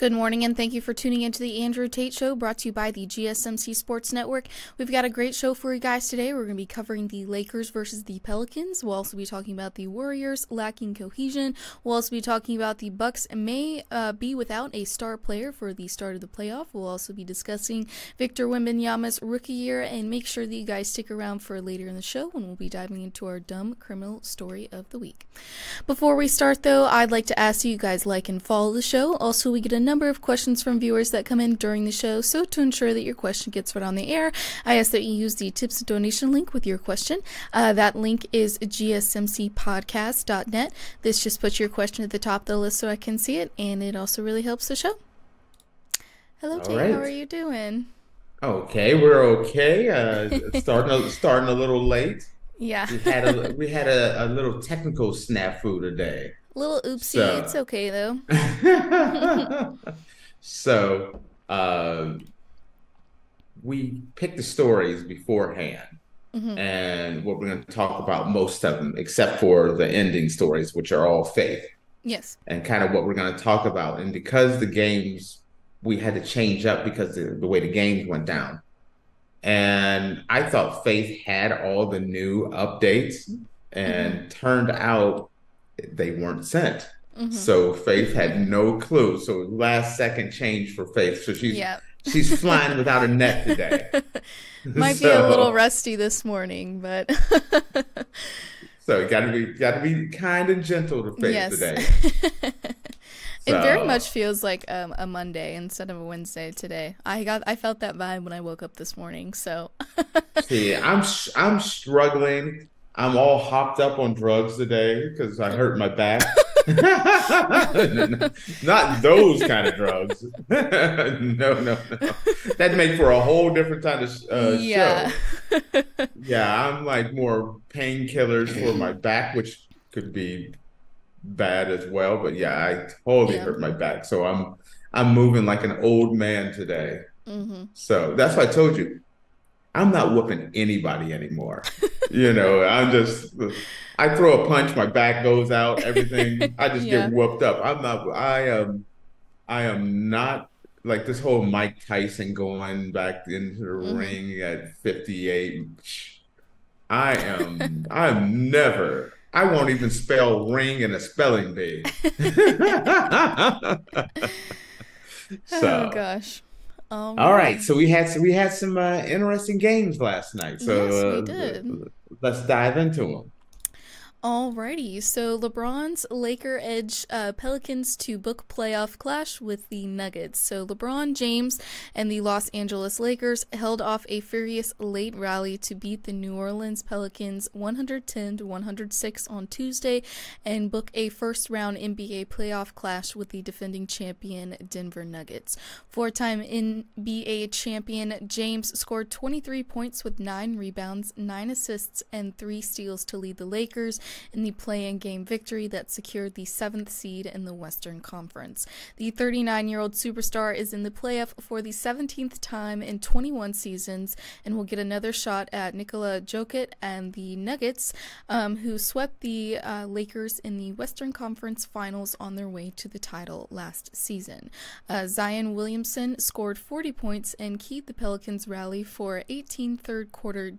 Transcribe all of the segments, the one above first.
Good morning, and thank you for tuning into the Andrew Tate Show, brought to you by the GSMC Sports Network. We've got a great show for you guys today. We're going to be covering the Lakers versus the Pelicans. We'll also be talking about the Warriors lacking cohesion. We'll also be talking about the Bucks may be without a star player for the start of the playoff. We'll also be discussing Victor Wembanyama's rookie year, and make sure that you guys stick around for later in the show when we'll be diving into our dumb criminal story of the week. Before we start, though, I'd like to ask you guys like and follow the show. Also, we get a number of questions from viewers that come in during the show, so to ensure that your question gets read on the air, I ask that you use the tips and donation link with your question. That link is gsmcpodcast.net. This just puts your question at the top of the list so I can see it, and it also really helps the show. Hello, Tate. Right. How are you doing? Okay, we're okay. Starting a little late. Yeah. We had a little technical snafu today. Little oopsie. So It's okay, though. so we picked the stories beforehand, Hmm. and what we're going to talk about, most of them, except for the ending stories, which are all faith, Yes. and kind of what we're going to talk about. And because the games, we had to change up because the way the games went down. And I thought Faith had all the new updates, Hmm. and turned out they weren't sent. Hmm. So Faith had no clue. So last second change for Faith. So she's Yeah. she's flying without a net today. Might be a little So rusty this morning, but so you gotta be kind and gentle to Faith yes. today. It very much So feels like a Monday instead of a Wednesday today. I felt that vibe when I woke up this morning. So see, I'm struggling. I'm all hopped up on drugs today because I hurt my back. Not those kind of drugs. No, no, no. That'd make for a whole different kind of yeah. show. Yeah, I'm like more painkillers for my back, which could be bad as well. But yeah, I totally Yeah. hurt my back. So I'm moving like an old man today. Hmm. So that's why I told you. I'm not whooping anybody anymore. I throw a punch, my back goes out, everything. I just get Yeah. whooped up. I am not like this whole Mike Tyson going back into the Hmm. ring at 58. I'm never, I won't even spell ring in a spelling bee. Oh So. gosh. All right, Alrighty. so we had some interesting games last night. Yes, we So did. let's dive into them. Alrighty, so LeBron's Laker edge Pelicans to book playoff clash with the Nuggets. So LeBron James and the Los Angeles Lakers held off a furious late rally to beat the New Orleans Pelicans 110-106 on Tuesday and book a first-round NBA playoff clash with the defending champion Denver Nuggets. Four-time NBA champion James scored 23 points with 9 rebounds, 9 assists, and 3 steals to lead the Lakers in the play-in game victory that secured the 7th seed in the Western Conference. The 39-year-old superstar is in the playoff for the 17th time in 21 seasons and will get another shot at Nikola Jokic and the Nuggets, who swept the Lakers in the Western Conference Finals on their way to the title last season. Zion Williamson scored 40 points and keyed the Pelicans' rally for 18 third-quarter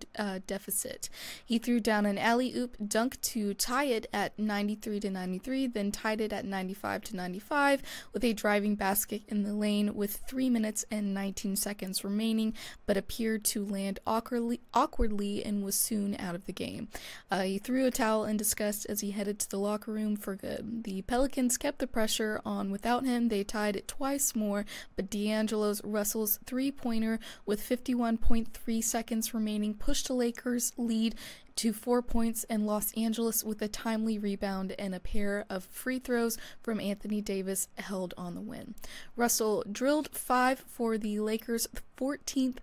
deficit. He threw down an alley-oop dunk to tie it at 93-93, then tied it at 95-95 with a driving basket in the lane with 3 minutes and 19 seconds remaining, but appeared to land awkwardly and was soon out of the game. He threw a towel in disgust as he headed to the locker room for good. The Pelicans kept the pressure on without him. They tied it twice more, but D'Angelo Russell's three-pointer with 51.3 seconds remaining pushed the Lakers' lead to 4 points, and Los Angeles, with a timely rebound and a pair of free throws from Anthony Davis, held on the win. Russell drilled 5 for the Lakers' 14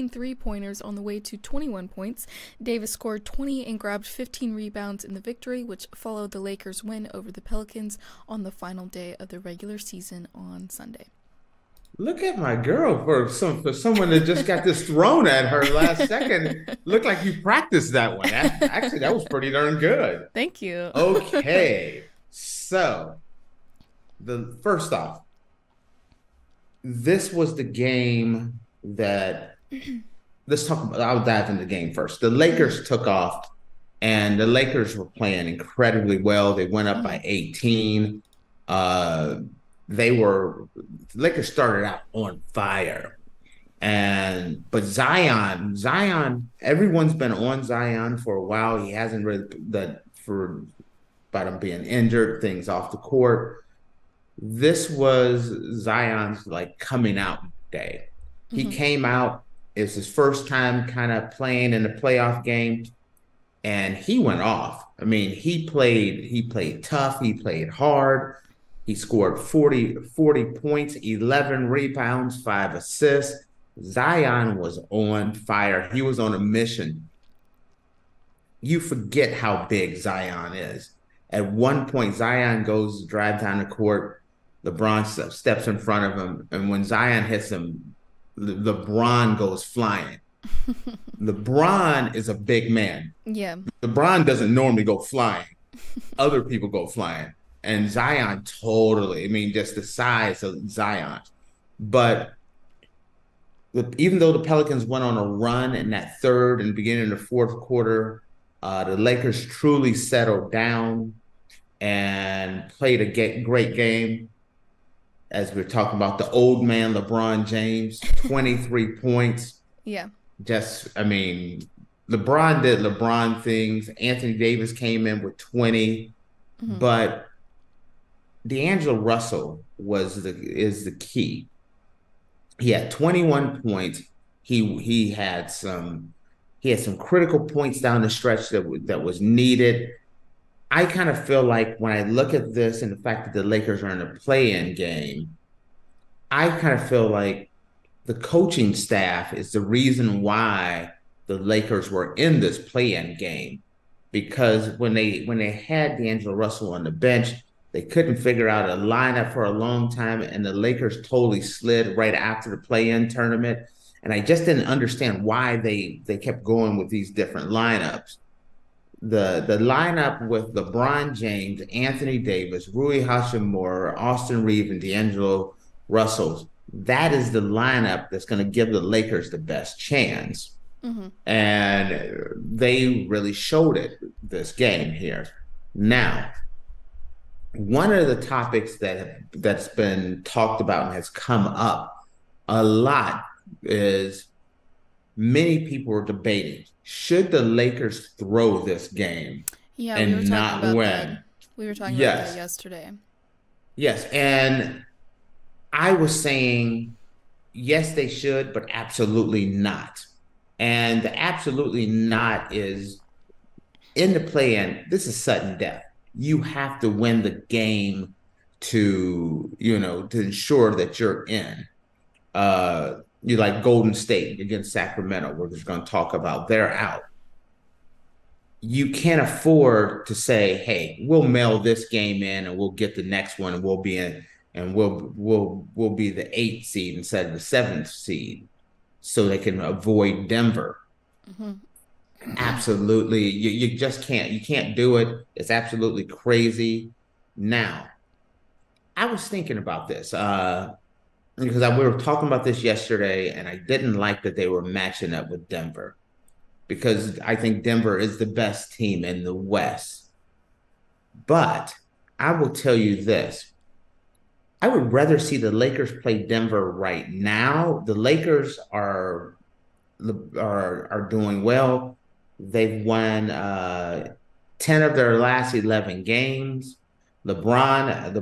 three-pointers on the way to 21 points. Davis scored 20 and grabbed 15 rebounds in the victory, which followed the Lakers' win over the Pelicans on the final day of the regular season on Sunday. Look at my girl for someone that just got this thrown at her last second. Looked like you practiced that one. Actually, that was pretty darn good. Thank you. Okay, so the first off, this was the game that let's talk about. I'll dive into the game first. The Mhm. Lakers took off, and the Lakers were playing incredibly well. They went up by Mhm. 18. Uh, they were the Lakers started out on fire, and but Zion, everyone's been on Zion for a while. He hasn't really that for about him being injured, things off the court. This was Zion's like coming out day. He Mhm. came out. It's his first time kind of playing in the playoff game, and he went off. I mean, he played tough, he played hard. He scored 40 points, 11 rebounds, 5 assists. Zion was on fire. He was on a mission. You forget how big Zion is. At one point, Zion goes to drive down the court. LeBron steps in front of him, and when Zion hits him, LeBron goes flying. LeBron is a big man. Yeah. LeBron doesn't normally go flying. Other people go flying. And Zion totally, I mean, just the size of Zion. But even though the Pelicans went on a run in that third and beginning of the fourth quarter, the Lakers truly settled down and played a great game. As we're talking about the old man, LeBron James, 23 points. Yeah. Just, I mean, LeBron did LeBron things. Anthony Davis came in with 20, Mhm. but D'Angelo Russell is the key. He had 21 points. He had some critical points down the stretch that was needed. I kind of feel like when I look at this and the fact that the Lakers are in a play-in game, I kind of feel like the coaching staff is the reason why the Lakers were in this play-in game because when they had D'Angelo Russell on the bench, they couldn't figure out a lineup for a long time, and the Lakers totally slid right after the play-in tournament. And I just didn't understand why they kept going with these different lineups. The lineup with LeBron James, Anthony Davis, Rui Hachimura, Austin Reeves, and D'Angelo Russell. That is the lineup that's going to give the Lakers the best chance. Mhm. And they really showed it this game here. Now, one of the topics that's been talked about and has come up a lot is many people are debating should the Lakers throw this game Yeah, we were and talking not about that. win? We were talking about that Yes, yesterday. yes. And I was saying, yes, they should, but absolutely not. And the absolutely not is in the play in, this is sudden death. You have to win the game to ensure that you're in. You like Golden State against Sacramento. We're just going to talk about they're out. You can't afford to say, "Hey, we'll mail this game in, and we'll get the next one, and we'll be in, and we'll be the eighth seed instead of the seventh seed, so they can avoid Denver." Mhm. Absolutely, you just can't. You can't do it. It's absolutely crazy. Now, I was thinking about this. Because we were talking about this yesterday, and I didn't like that they were matching up with Denver because I think Denver is the best team in the West. But I will tell you this. I would rather see the Lakers play Denver right now. The Lakers are doing well. They've won 10 of their last 11 games. LeBron,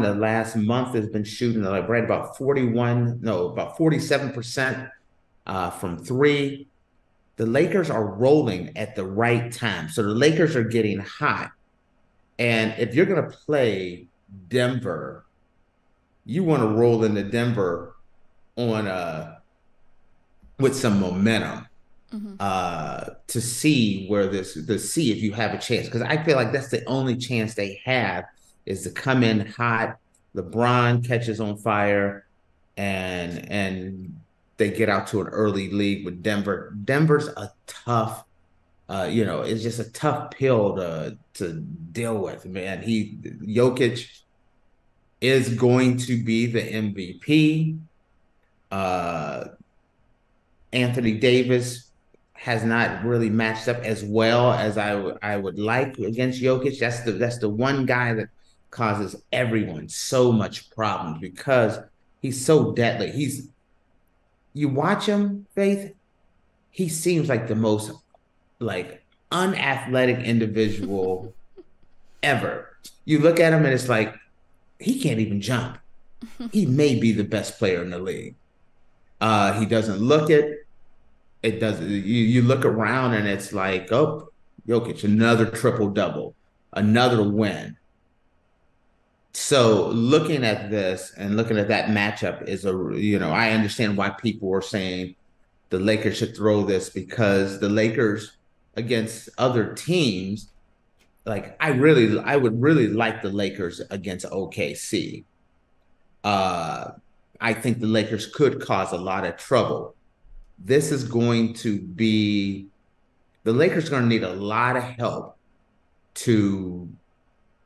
the last month has been shooting like right about 41, no, about 47% from three. The Lakers are rolling at the right time. So the Lakers are getting hot. And if you're going to play Denver, you want to roll into Denver on with some momentum Mhm. to see where this to see if you have a chance because I feel like that's the only chance they have is to come in hot. LeBron catches on fire, and they get out to an early lead with Denver. Denver's a tough, it's just a tough pill to deal with. Man, Jokic is going to be the MVP. Uh, Anthony Davis has not really matched up as well as I would like against Jokic. That's the one guy that causes everyone so much problems because he's so deadly. You watch him, Faith, he seems like the most like unathletic individual ever. You look at him and it's like he can't even jump. He may be the best player in the league. He doesn't look it. It doesn't. You look around and it's like, oh, Jokic, another triple double, another win. So looking at this and looking at that matchup I understand why people were saying the Lakers should throw this because the Lakers against other teams, like I would really like the Lakers against OKC. Uh, I think the Lakers could cause a lot of trouble. This is going to be the Lakers are going to need a lot of help to,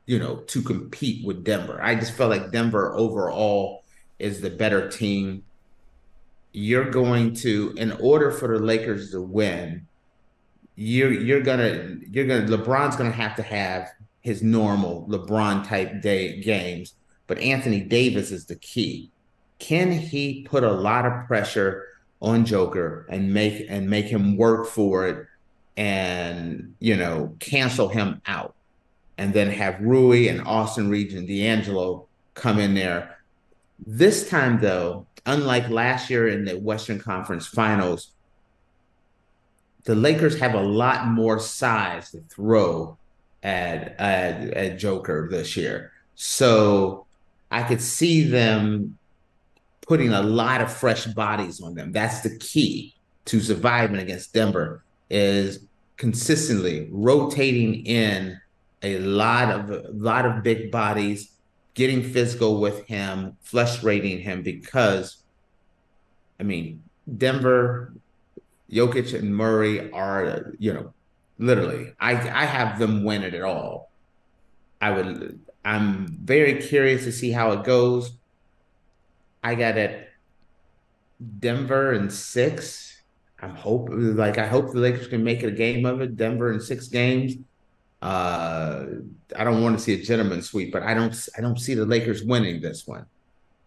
to compete with Denver. I just feel like Denver overall is the better team. In order for the Lakers to win, LeBron's gonna have to have his normal LeBron type day games, but Anthony Davis is the key. Can he put a lot of pressure on Joker and make him work for it and cancel him out? And then have Rui and Austin Reeves and D'Angelo come in there. This time, though, unlike last year in the Western Conference Finals, the Lakers have a lot more size to throw at Joker this year. So I could see them putting a lot of fresh bodies on them. That's the key to surviving against Denver is consistently rotating in a lot of big bodies, getting physical with him, frustrating him because, Denver, Jokic and Murray are, literally, I have them win it all. I'm very curious to see how it goes. I got it Denver in 6. I hope the Lakers can make it a game of it. Denver in 6 games. I don't want to see a gentleman's sweep, but I don't see the Lakers winning this one.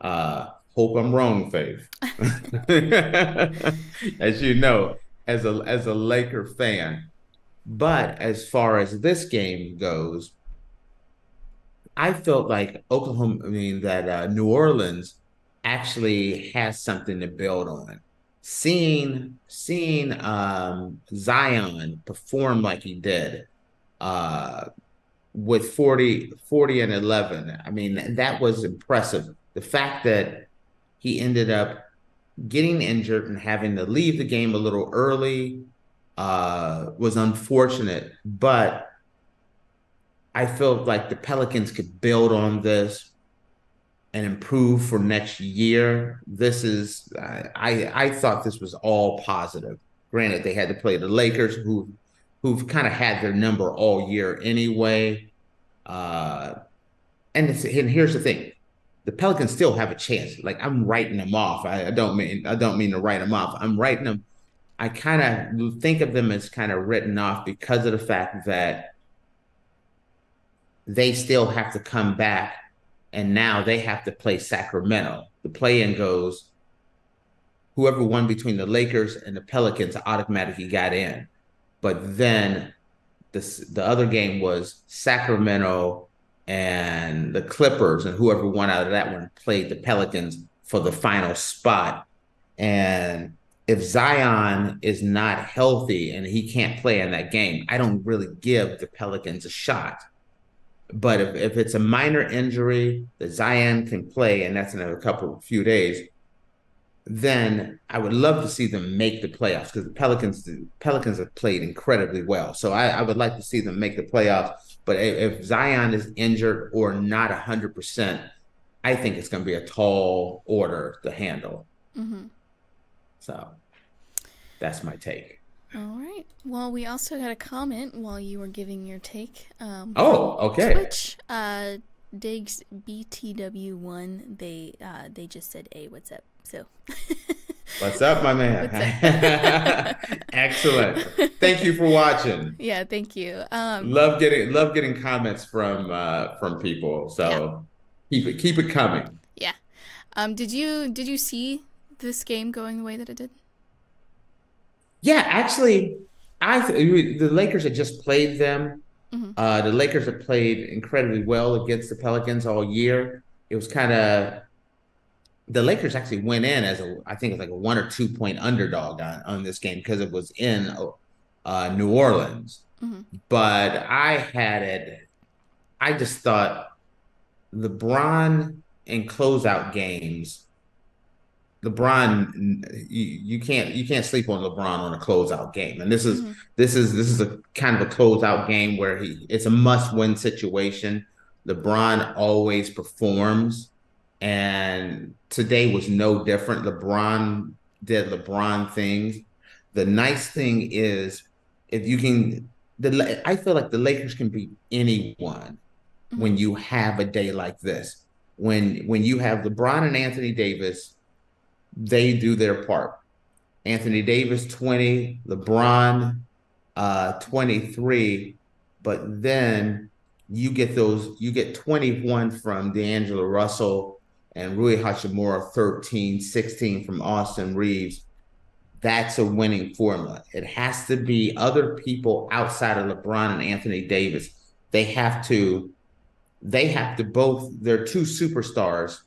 Hope I'm wrong, Faith. As you know, as a Laker fan. But as far as this game goes, I felt like New Orleans actually has something to build on. Seeing Zion perform like he did uh, with 40 and 11. That was impressive. The fact that he ended up getting injured and having to leave the game a little early was unfortunate, but I felt like the Pelicans could build on this and improve for next year. I thought this was all positive. Granted, they had to play the Lakers, who've kind of had their number all year anyway. And here's the thing: the Pelicans still have a chance. Like I'm writing them off. I don't mean to write them off. I'm writing them. I kind of think of them as kind of written off because of the fact that they still have to come back, and now they have to play Sacramento. The play-in goes whoever won between the Lakers and the Pelicans automatically got in. But then the other game was Sacramento and the Clippers, and whoever won out of that one played the Pelicans for the final spot. And if Zion is not healthy and he can't play in that game, I don't really give the Pelicans a shot. But if it's a minor injury that Zion can play, and that's in a few days, then I would love to see them make the playoffs because the Pelicans have played incredibly well. So I would like to see them make the playoffs. But if Zion is injured or not 100%, I think it's going to be a tall order to handle. Mm-hmm. So that's my take. All right. Well, we also got a comment while you were giving your take. Okay. Twitch, Diggs BTW1. They just said, "Hey, what's up?" So. What's up, my man? Excellent. Thank you for watching. Yeah, thank you. Love getting comments from people. So keep it coming. Yeah. Did you see this game going the way that it did? Yeah, actually, the Lakers had just played them. Mm-hmm. The Lakers have played incredibly well against the Pelicans all year. It was kind of the Lakers actually went in as I think it's like a 1 or 2 point underdog on this game because it was in New Orleans. Mm-hmm. But I just thought LeBron in closeout games. You can't sleep on LeBron on a closeout game, and this is a kind of a closeout game where it's a must-win situation. LeBron always performs, and today was no different. LeBron did LeBron things. The nice thing is, if you can, I feel like the Lakers can beat anyone Mm-hmm. when you have a day like this. When you have LeBron and Anthony Davis, they do their part. Anthony Davis 20, LeBron 23, but then you get 21 from D'Angelo Russell and Rui Hachimura 13, 16 from Austin Reeves. That's a winning formula. It has to be other people outside of LeBron and Anthony Davis. They have to both, their two superstars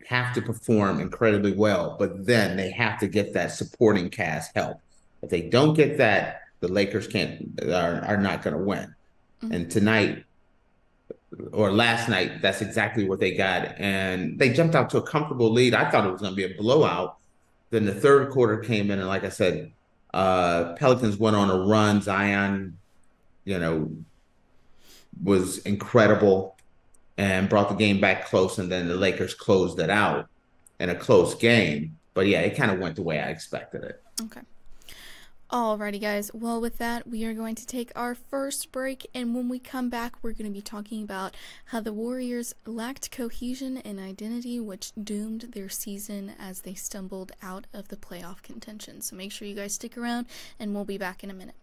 have to perform incredibly well, but then they have to get that supporting cast help. If they don't get that, the Lakers are not going to win. Mm-hmm. And tonight or last night, that's exactly what they got. And they jumped out to a comfortable lead. I thought it was going to be a blowout. Then the third quarter came in, and like I said, Pelicans went on a run. Zion, was incredible and brought the game back close, and then the Lakers closed it out in a close game. But yeah, it kind of went the way I expected it. Okay. Alrighty, guys. Well, with that, we are going to take our first break, and when we come back, we're going to be talking about how the Warriors lacked cohesion and identity, which doomed their season as they stumbled out of the playoff contention. So make sure you guys stick around, and we'll be back in a minute.